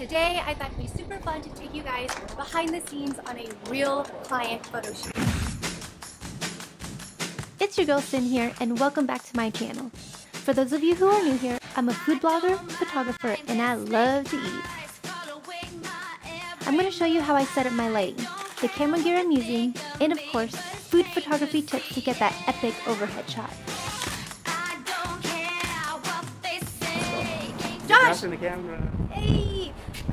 Today, I thought it'd be super fun to take you guys behind the scenes on a real client photo shoot. It's your girl Sin here, and welcome back to my channel. For those of you who are new here, I'm a food blogger, photographer, and I love to eat. I'm going to show you how I set up my lighting, the camera gear I'm using, and of course, food photography tips to get that epic overhead shot. Josh! In the camera. Hey!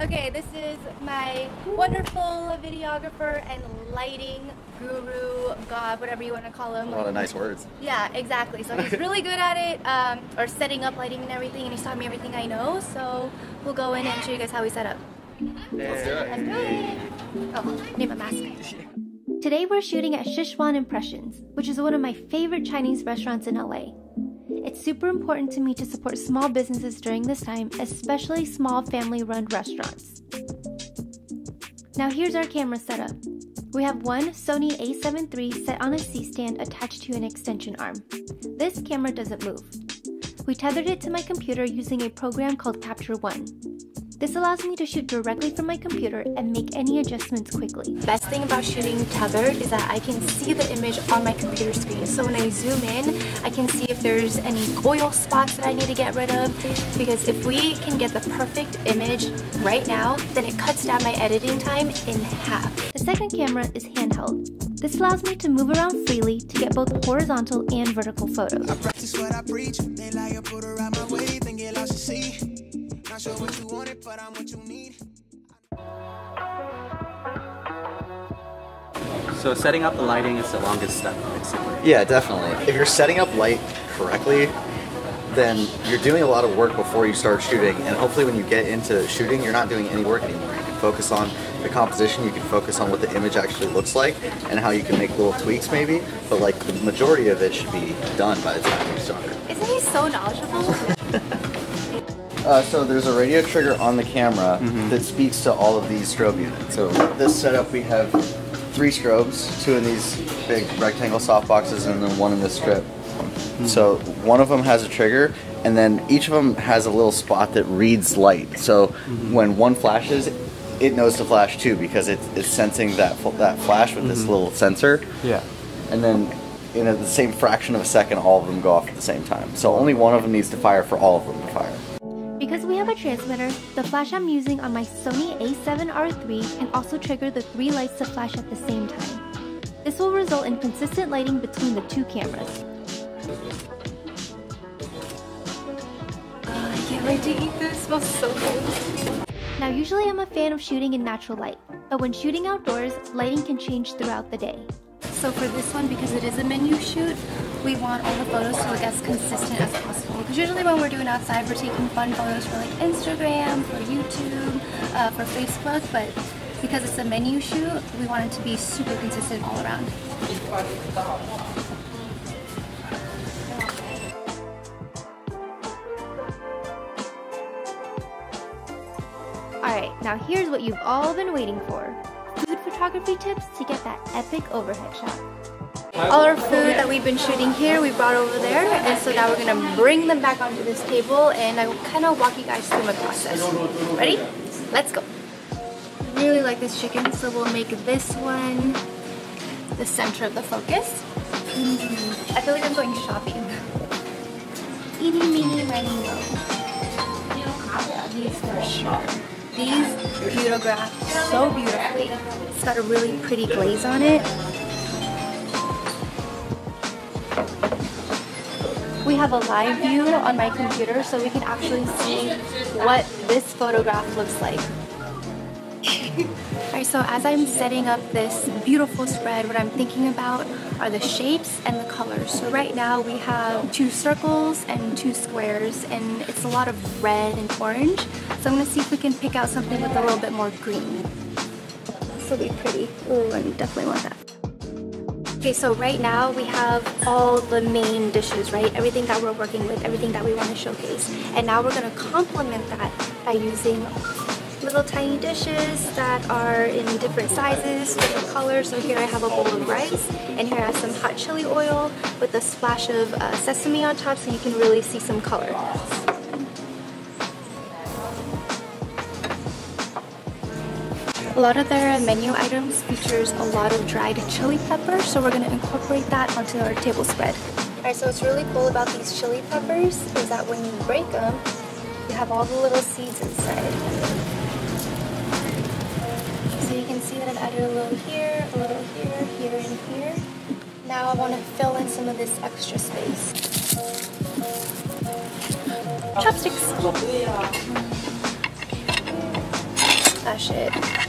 Okay, this is my wonderful videographer and lighting guru, god, whatever you want to call him. A lot of nice words. Yeah, exactly. So he's really good at it, or setting up lighting and everything, and he's taught me everything I know, so we'll go in and show you guys how we set up. Let's do it. Let's do it! Oh, I need my mask. Today we're shooting at Sichuan Impressions, which is one of my favorite Chinese restaurants in LA. It's super important to me to support small businesses during this time, especially small family-run restaurants. Now here's our camera setup. We have one Sony a7 III set on a C-stand attached to an extension arm. This camera doesn't move. We tethered it to my computer using a program called Capture One. This allows me to shoot directly from my computer and make any adjustments quickly. Best thing about shooting tethered is that I can see the image on my computer screen. So when I zoom in, I can see if there's any oil spots that I need to get rid of. Because if we can get the perfect image right now, then it cuts down my editing time in half. The second camera is handheld. This allows me to move around freely to get both horizontal and vertical photos. I practice what I preach. They lie and put around my way, then get lost to see. Not sure what you wanted, but I'm what you need. So setting up the lighting is the longest step, basically. Yeah, definitely. If you're setting up light correctly, then you're doing a lot of work before you start shooting, and hopefully when you get into shooting, you're not doing any work anymore. You can focus on the composition, you can focus on what the image actually looks like, and how you can make little tweaks maybe, but like the majority of it should be done by the time you start. Isn't he so knowledgeable? So there's a radio trigger on the camera that speaks to all of these strobe units. So this setup we have 3 strobes, 2 in these big rectangle softboxes and then 1 in this strip. So one of them has a trigger, and then each of them has a little spot that reads light. So when one flashes, it knows to flash too because it's sensing that flash with this little sensor. Yeah. And then in the same fraction of a second, all of them go off at the same time. So only one of them needs to fire for all of them to fire. Because we have a transmitter, the flash I'm using on my Sony a7 III can also trigger the 3 lights to flash at the same time. This will result in consistent lighting between the 2 cameras. I can't wait to eat this, it smells so good. Now usually I'm a fan of shooting in natural light, but when shooting outdoors, lighting can change throughout the day. So for this one, because it is a menu shoot, we want all the photos to look as consistent as possible. Because usually when we're doing outside, we're taking fun photos for like Instagram, for YouTube, for Facebook, but because it's a menu shoot, we want it to be super consistent all around. Alright, now here's what you've all been waiting for. Food photography tips to get that epic overhead shot. All our food that we've been shooting here, we brought over there, and so now we're gonna bring them back onto this table, and I will kind of walk you guys through my process. Ready? Let's go. I really like this chicken, so we'll make this one the center of the focus. I feel like I'm going shopping. Eeny, meeny, miny, mo. Yeah, these for sure. These beautograph so beautifully. It's got a really pretty glaze on it. We have a live view on my computer so we can actually see what this photograph looks like. Alright, so as I'm setting up this beautiful spread, what I'm thinking about are the shapes and the colors. So right now we have 2 circles and 2 squares, and it's a lot of red and orange. So I'm going to see if we can pick out something with a little bit more green. This will be pretty. Ooh, I definitely want that. Okay, so right now we have all the main dishes, right? Everything that we're working with, everything that we want to showcase. And now we're going to complement that by using little tiny dishes that are in different sizes, different colors. So here I have a bowl of rice, and here I have some hot chili oil with a splash of sesame on top so you can really see some color. A lot of their menu items features a lot of dried chili pepper, so we're going to incorporate that onto our table spread. Alright, so what's really cool about these chili peppers is that when you break them, you have all the little seeds inside. So you can see that I've added a little here, here, and here. Now I want to fill in some of this extra space. Chopsticks! That's it.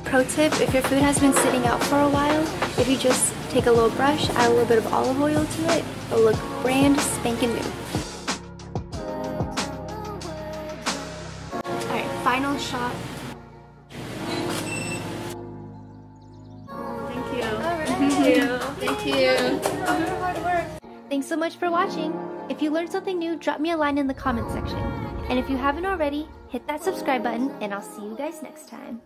Pro tip, if your food has been sitting out for a while, if you just take a little brush, add a little bit of olive oil to it, it'll look brand spanking new. Alright, final shot. Thank you. Alright. Thank you. Thank you. Hard work. Thanks so much for watching. If you learned something new, drop me a line in the comment section. And if you haven't already, hit that subscribe button, and I'll see you guys next time.